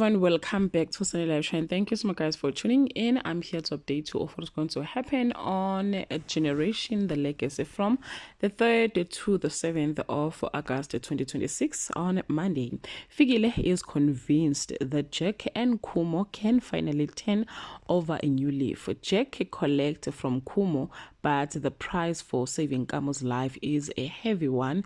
everyone, welcome back to Sunny Live Shine. Thank you so much guys for tuning in. I'm here to update you of what's going to happen on Generation The Legacy from the 3rd to the 7th of August 2026 on Monday. Fikile is convinced that Jack and Kumo can finally turn over a new leaf. Jack collects from Kumo, but the price for saving Kamo's life is a heavy one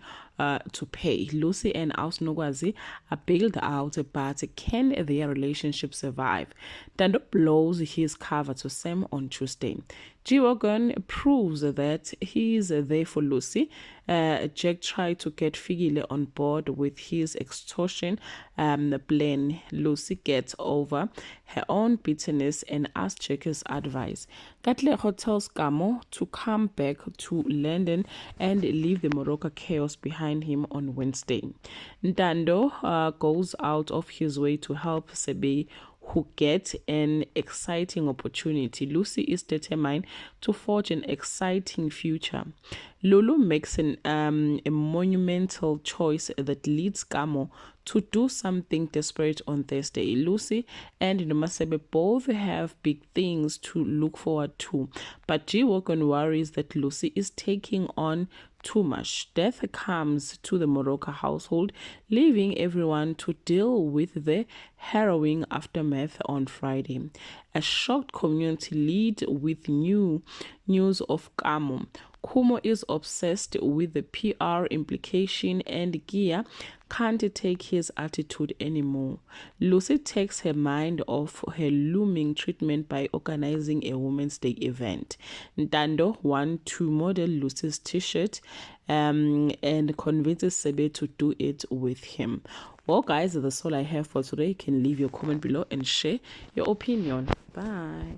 to pay. Lucy and Ausnogwazi are bailed out, but can their relationship survive? Dando blows his cover to Sam on Tuesday. G-Wagon proves that he is there for Lucy. Jack tried to get Fikile on board with his extortion plan. Lucy gets over her own bitterness and asks Jack's advice. Katlego tells Kamo to come back to London and leave the Morocco chaos behind him on Wednesday. Ntando goes out of his way to help Sebe, who get an exciting opportunity. Lucy is determined to forge an exciting future. Lulu makes a monumental choice that leads Kamo to do something desperate on Thursday. Lucy and Nomasebe both have big things to look forward to, but G-Wagon worries that Lucy is taking on too much. Death comes to the Morocco household, leaving everyone to deal with the harrowing aftermath on Friday. A shocked community lead with news of Kamo. Kumo is obsessed with the PR implication and Gia can't take his attitude anymore. Lucy takes her mind off her looming treatment by organizing a Women's Day event. Ntando wants to model Lucy's t-shirt and convinces Sebe to do it with him. Well guys, that's all I have for today. You can leave your comment below and share your opinion. Bye.